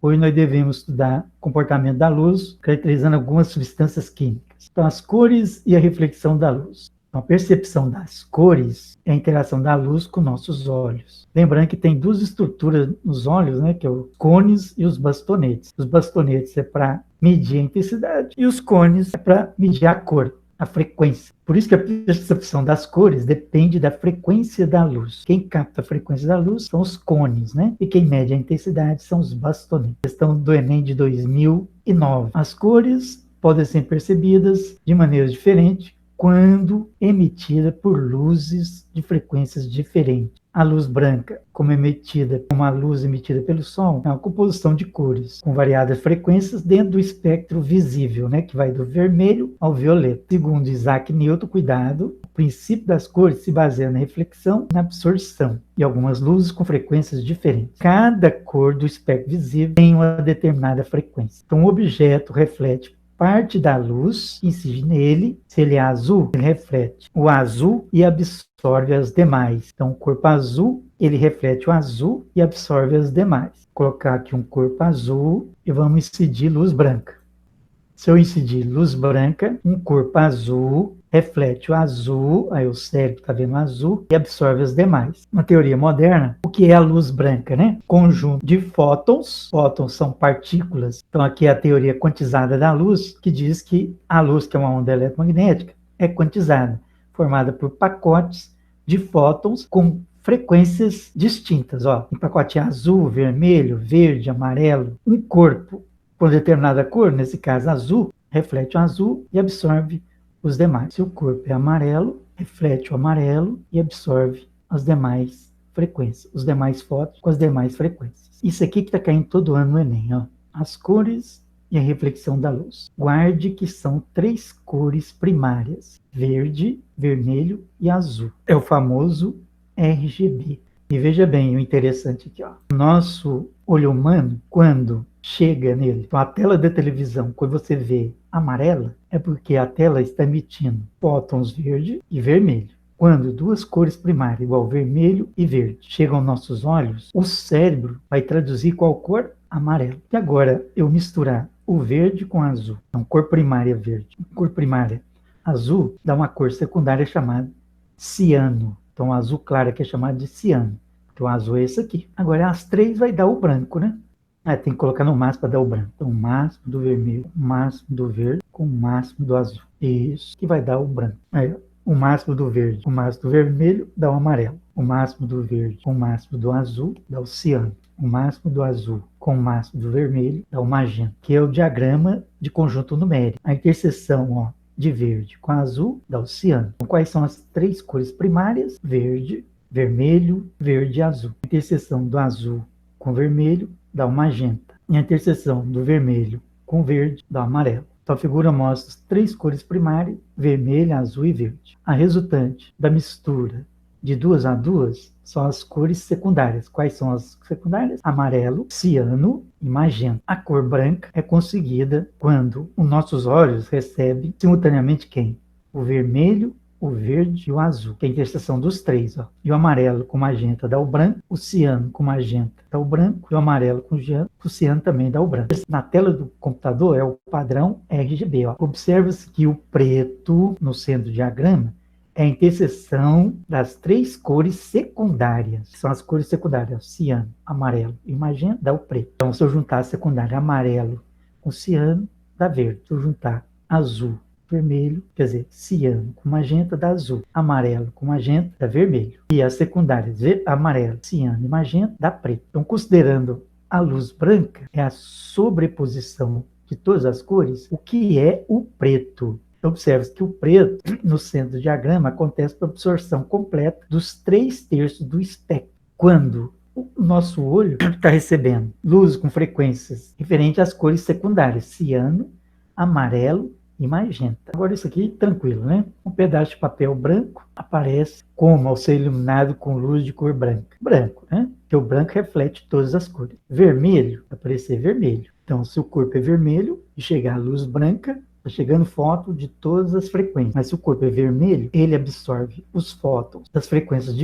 Hoje nós devemos estudar o comportamento da luz, caracterizando algumas substâncias químicas. Então, as cores e a reflexão da luz. Então, a percepção das cores é a interação da luz com nossos olhos. Lembrando que tem duas estruturas nos olhos, né, que é os cones e os bastonetes. Os bastonetes é para medir a intensidade e os cones é para medir a cor, a frequência. Por isso que a percepção das cores depende da frequência da luz. Quem capta a frequência da luz são os cones, né? E quem mede a intensidade são os bastonetes. Questão do Enem de 2009. As cores podem ser percebidas de maneira diferente quando emitida por luzes de frequências diferentes. A luz branca, como a luz emitida pelo Sol, é uma composição de cores com variadas frequências dentro do espectro visível, né, que vai do vermelho ao violeta. Segundo Isaac Newton, o princípio das cores se baseia na reflexão e na absorção, e algumas luzes com frequências diferentes. Cada cor do espectro visível tem uma determinada frequência. Então, o objeto reflete parte da luz que incide nele. Se ele é azul, ele reflete o azul e absorve as demais. Então, o corpo azul, ele reflete o azul e absorve as demais. Vou colocar aqui um corpo azul e vamos incidir luz branca. Se eu incidir luz branca, um corpo azul reflete o azul, aí o cérebro está vendo o azul e absorve as demais. Na teoria moderna, o que é a luz branca, né? Conjunto de fótons. Fótons são partículas. Então aqui é a teoria quantizada da luz, que diz que a luz, que é uma onda eletromagnética, é quantizada, formada por pacotes de fótons com frequências distintas. Ó, um pacote azul, vermelho, verde, amarelo. Um corpo com determinada cor, nesse caso azul, reflete o azul e absorve os demais. Se o corpo é amarelo, reflete o amarelo e absorve as demais frequências, os demais fótons com as demais frequências. Isso aqui que está caindo todo ano no Enem, ó. As cores e a reflexão da luz. Guarde que são 3 cores primárias: verde, vermelho e azul. É o famoso RGB. E veja bem o interessante aqui, ó. Nosso olho humano, quando chega nele, então a tela da televisão, quando você vê amarela, é porque a tela está emitindo fótons verde e vermelho. Quando 2 cores primárias, igual vermelho e verde, chegam aos nossos olhos, o cérebro vai traduzir qual cor? Amarelo. E agora eu misturar o verde com azul. Então, cor primária verde, cor primária azul, dá uma cor secundária chamada ciano. Então, o azul claro aqui é chamado de ciano. Então, o azul é esse aqui. Agora, as 3 vai dar o branco, né? Tem que colocar no máximo para dar o branco. Então, o máximo do vermelho, o máximo do verde, com o máximo do azul. Isso que vai dar o branco. Aí, o máximo do verde, o máximo do vermelho, dá o amarelo. O máximo do verde com o máximo do azul, dá o ciano. O máximo do azul com o máximo do vermelho, dá o magenta, que é o diagrama de conjunto numérico. A interseção, ó, de verde com azul, dá o ciano. Então, quais são as 3 cores primárias? Verde, vermelho, verde e azul. A interseção do azul com vermelho dá o magenta. E a interseção do vermelho com verde dá o amarelo. Então a figura mostra as 3 cores primárias, vermelho, azul e verde. A resultante da mistura de 2 a 2 são as cores secundárias. Quais são as secundárias? Amarelo, ciano e magenta. A cor branca é conseguida quando os nossos olhos recebem simultaneamente quem? O vermelho, o verde e o azul, que é a interseção dos 3. Ó. E o amarelo com magenta dá o branco, o ciano com magenta dá o branco, e o amarelo com o ciano também dá o branco. Na tela do computador é o padrão RGB. Observa-se que o preto no centro do diagrama é a interseção das 3 cores secundárias. São as cores secundárias: ciano, amarelo e magenta dá o preto. Então, se eu juntar a secundária amarelo com ciano, dá verde. Se eu juntar azul, vermelho, quer dizer, ciano com magenta dá azul, amarelo com magenta dá vermelho. E as secundárias, amarelo, ciano e magenta dá preto. Então, considerando a luz branca, é a sobreposição de todas as cores, o que é o preto? Observe que o preto, no centro do diagrama, acontece por absorção completa dos 3/3 do espectro. Quando o nosso olho está recebendo luz com frequências referentes às cores secundárias, ciano, amarelo e magenta. Agora isso aqui, tranquilo, né? Um pedaço de papel branco aparece como ao ser iluminado com luz de cor branca. Branco, né? Porque o branco reflete todas as cores. Vermelho, vai aparecer vermelho. Então, se o corpo é vermelho e chegar a luz branca, está chegando fóton de todas as frequências. Mas se o corpo é vermelho, ele absorve os fótons das frequências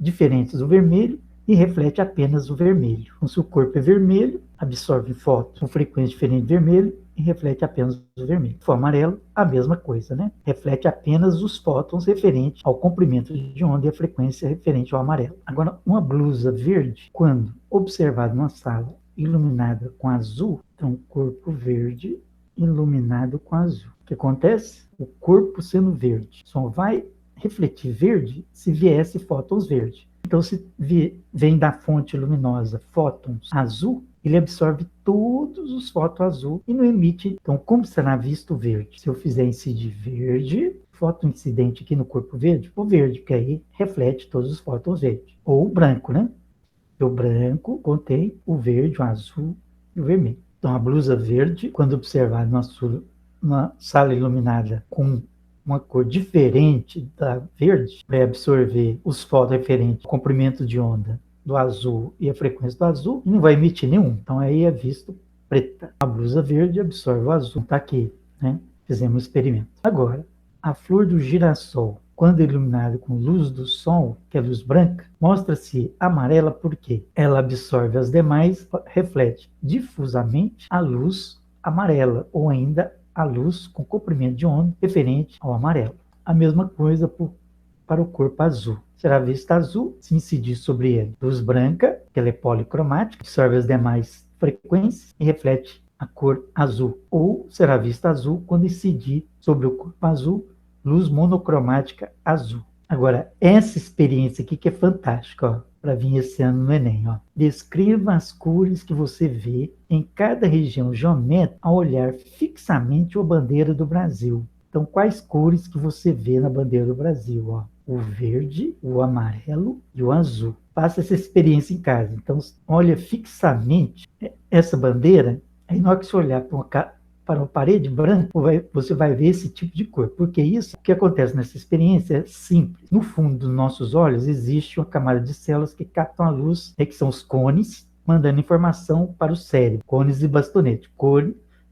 diferentes do vermelho e reflete apenas o vermelho. Então, se o corpo é vermelho, absorve fótons com frequência diferente de vermelho e reflete apenas o vermelho. Se for amarelo, a mesma coisa, né? Reflete apenas os fótons referentes ao comprimento de onda e a frequência referente ao amarelo. Agora, uma blusa verde, quando observada numa sala iluminada com azul, então corpo verde iluminado com azul. O que acontece? O corpo sendo verde só vai refletir verde se viesse fótons verdes. Então, se vem da fonte luminosa fótons azul, ele absorve todos os fótons azul e não emite. Então, como será visto o verde? Se eu fizer incidir verde, fóton incidente aqui no corpo verde, o verde, que aí reflete todos os fótons verdes. Ou o branco, né? O branco contém o verde, o azul e o vermelho. Então, a blusa verde, quando observada na sala iluminada com uma cor diferente da verde, vai absorver os fótons referentes ao comprimento de onda do azul e a frequência do azul, e não vai emitir nenhum. Então aí é visto preta. A blusa verde absorve o azul. Está aqui, né? Fizemos um experimento. Agora, a flor do girassol, quando iluminada com luz do sol, que é luz branca, mostra-se amarela porque ela absorve as demais, reflete difusamente a luz amarela, ou ainda a luz com comprimento de onda referente ao amarelo. A mesma coisa para o corpo azul. Será vista azul se incidir sobre ele luz branca, que ela é policromática, absorve as demais frequências e reflete a cor azul. Ou será vista azul quando incidir sobre o corpo azul luz monocromática azul. Agora, essa experiência aqui que é fantástica, para vir esse ano no Enem. Ó. Descreva as cores que você vê em cada região geométrica ao olhar fixamente a bandeira do Brasil. Então, quais cores que você vê na bandeira do Brasil? Ó? O verde, o amarelo e o azul. Faça essa experiência em casa. Então, olha fixamente essa bandeira, aí na hora que você olhar para uma parede branca, você vai ver esse tipo de cor. Porque isso, o que acontece nessa experiência é simples. No fundo dos nossos olhos existe uma camada de células que captam a luz, que são os cones, mandando informação para o cérebro. Cones e bastonete.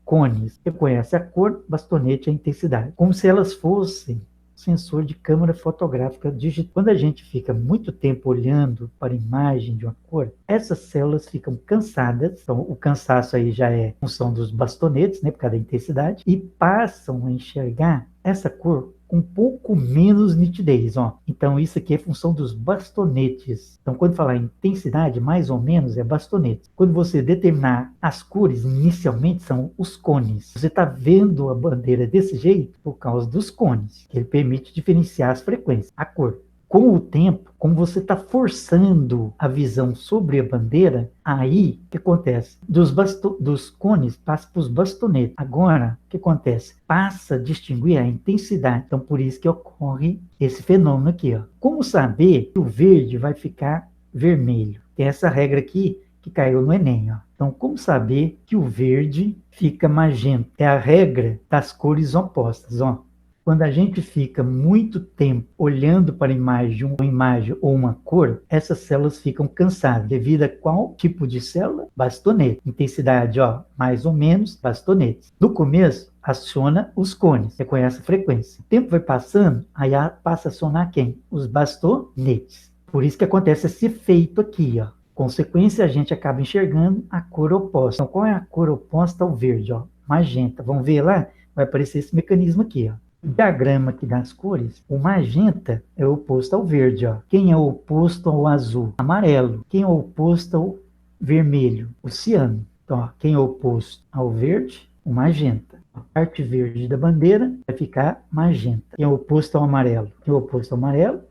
Cones reconhece a cor, bastonete a intensidade. Como se elas fossem sensor de câmera fotográfica digital. Quando a gente fica muito tempo olhando para a imagem de uma cor, essas células ficam cansadas, então o cansaço aí já é função dos bastonetes, né, por causa da intensidade, e passam a enxergar essa cor com um pouco menos nitidez. Ó. Então isso aqui é função dos bastonetes. Então quando falar em intensidade, mais ou menos é bastonete. Quando você determinar as cores, inicialmente são os cones. Você está vendo a bandeira desse jeito por causa dos cones, que ele permite diferenciar as frequências, a cor. Com o tempo, como você está forçando a visão sobre a bandeira, aí o que acontece? Dos cones passa para os bastonetes. Agora, o que acontece? Passa a distinguir a intensidade. Então, por isso que ocorre esse fenômeno aqui. Ó. Como saber que o verde vai ficar vermelho? Tem essa regra aqui que caiu no Enem. Ó. Então, como saber que o verde fica magenta? É a regra das cores opostas. Ó. Quando a gente fica muito tempo olhando para uma imagem ou uma cor, essas células ficam cansadas. Devido a qual tipo de célula? Bastonete. Intensidade, ó, mais ou menos, bastonete. No começo, aciona os cones, reconhece a frequência. O tempo vai passando, aí passa a acionar quem? Os bastonetes. Por isso que acontece esse efeito aqui, ó. Consequência, a gente acaba enxergando a cor oposta. Então, qual é a cor oposta ao verde? Ó? Magenta. Vamos ver lá? Vai aparecer esse mecanismo aqui, ó. O diagrama aqui das cores, o magenta é oposto ao verde. Ó. Quem é oposto ao azul? Amarelo. Quem é oposto ao vermelho? O ciano. Então, ó, quem é oposto ao verde? O magenta. A parte verde da bandeira vai ficar magenta. Quem é oposto ao amarelo? Quem é oposto ao amarelo?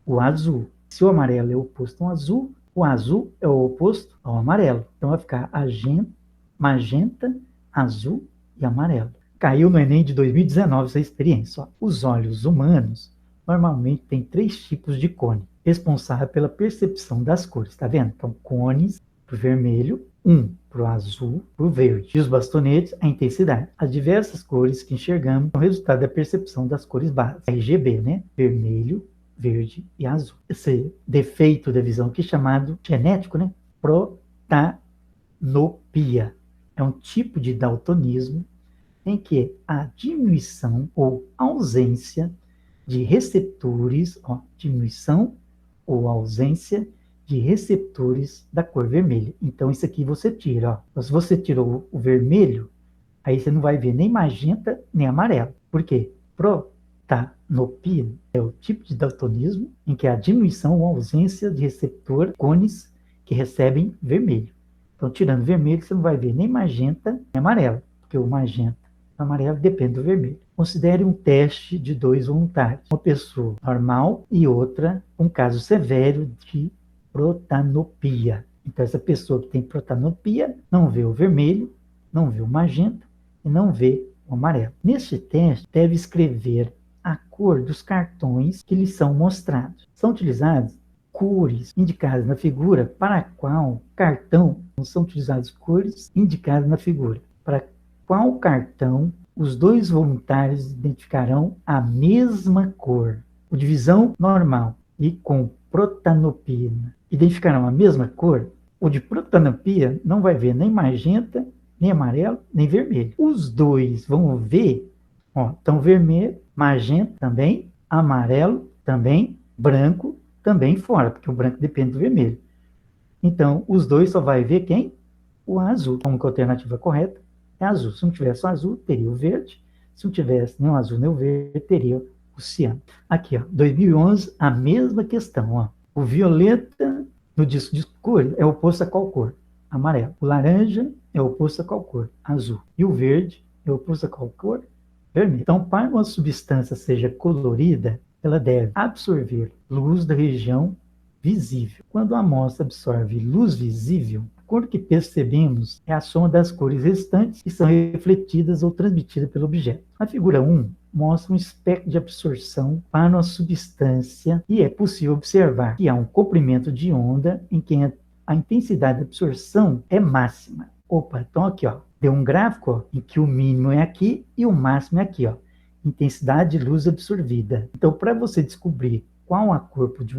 O azul. Se o amarelo é oposto ao azul, o azul é o oposto ao amarelo. Então, vai ficar magenta, azul e amarelo. Caiu no Enem de 2019 essa experiência. Ó. Os olhos humanos normalmente têm 3 tipos de cone, responsável pela percepção das cores, tá vendo? Então, cones para o vermelho, para o azul, para o verde. E os bastonetes, a intensidade. As diversas cores que enxergamos são resultado da percepção das cores básicas. RGB, né? Vermelho, verde e azul. Esse defeito da visão aqui chamado genético, né? Protanopia. É um tipo de daltonismo em que a diminuição ou ausência de receptores, diminuição ou ausência de de receptores da cor vermelha. Então, isso aqui você tira. Ó. Se você tirou o vermelho, aí você não vai ver nem magenta, nem amarelo. Por quê? Protanopia é o tipo de daltonismo em que há diminuição ou ausência de receptor cones que recebem vermelho. Então, tirando vermelho, você não vai ver nem magenta, nem amarelo, porque o magenta e o amarelo depende do vermelho. Considere um teste de 2 voluntários, uma pessoa normal e outra com um caso severo de protanopia. Então, essa pessoa que tem protanopia não vê o vermelho, não vê o magenta e não vê o amarelo. Neste teste, deve escrever a cor dos cartões que lhe são mostrados. São utilizadas cores indicadas na figura para qual cartão, não são utilizadas cores indicadas na figura, para qual cartão os 2 voluntários identificarão a mesma cor. O divisão normal e com protanopia identificarão a mesma cor. O de protanopia não vai ver nem magenta, nem amarelo, nem vermelho. Os 2 vão ver, então vermelho, magenta também, amarelo também, branco também fora, porque o branco depende do vermelho. Então, os 2 só vai ver quem? O azul. Então, a alternativa correta é azul. Se não tivesse o azul, teria o verde. Se não tivesse nem o azul nem o verde, teria o ciano. Aqui, 2011, a mesma questão. O violeta no disco de cor é oposto a qual cor? Amarelo. O laranja é oposto a qual cor? Azul. E o verde é oposto a qual cor? Vermelho. Então, para uma substância seja colorida, ela deve absorver luz da região visível. Quando a amostra absorve luz visível, a cor que percebemos é a soma das cores restantes que são refletidas ou transmitidas pelo objeto. A figura 1 mostra um espectro de absorção para uma substância e é possível observar que há um comprimento de onda em que a intensidade de absorção é máxima. Então aqui, deu um gráfico em que o mínimo é aqui e o máximo é aqui, intensidade de luz absorvida. Então, para você descobrir qual a cor de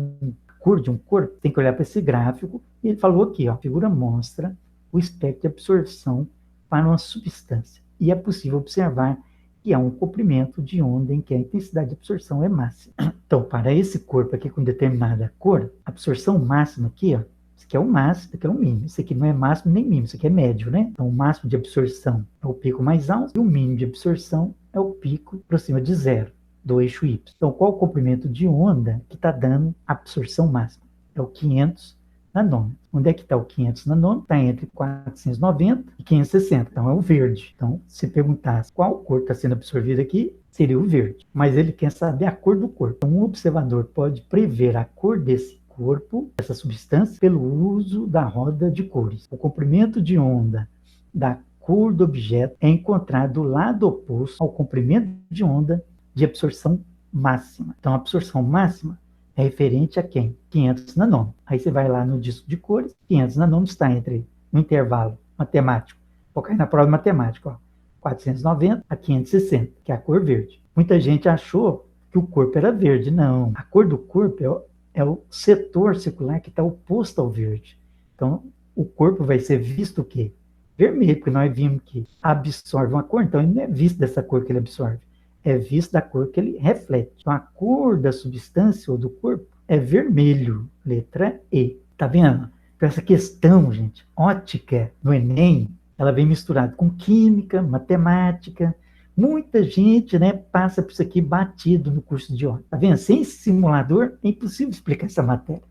um corpo, tem que olhar para esse gráfico. E ele falou aqui, a figura mostra o espectro de absorção para uma substância. E é possível observar que há um comprimento de onda em que a intensidade de absorção é máxima. Então, para esse corpo aqui com determinada cor, a absorção máxima aqui, isso aqui é o máximo, isso aqui é o mínimo. Isso aqui não é máximo nem mínimo, isso aqui é médio, né? Então, o máximo de absorção é o pico mais alto e o mínimo de absorção é o pico por cima de zero, do eixo Y. Então, qual o comprimento de onda que está dando a absorção máxima? É o 500 nanômetros. Onde é que está o 500 nanômetros? Está entre 490 e 560. Então, é o verde. Então, se perguntasse qual cor está sendo absorvida aqui, seria o verde. Mas ele quer saber a cor do corpo. Então, um observador pode prever a cor desse corpo, essa substância, pelo uso da roda de cores. O comprimento de onda da cor do objeto é encontrado do lado oposto ao comprimento de onda de absorção máxima. Então, a absorção máxima é referente a quem? 500 nanômetros. Aí você vai lá no disco de cores, 500 nanômetros está no intervalo matemático. Vou cair na prova de matemática, 490 a 560, que é a cor verde. Muita gente achou que o corpo era verde. Não, a cor do corpo é o setor circular que está oposto ao verde. Então, o corpo vai ser visto o quê? Vermelho, porque nós vimos que absorve uma cor, então ele não é visto dessa cor que ele absorve, é visto da cor que ele reflete. Então, a cor da substância ou do corpo é vermelho, letra E. Tá vendo? Então, essa questão, gente, ótica no Enem, ela vem misturada com química, matemática. Muita gente, passa por isso aqui batido no curso de ótica. Tá vendo? Sem esse simulador, é impossível explicar essa matéria.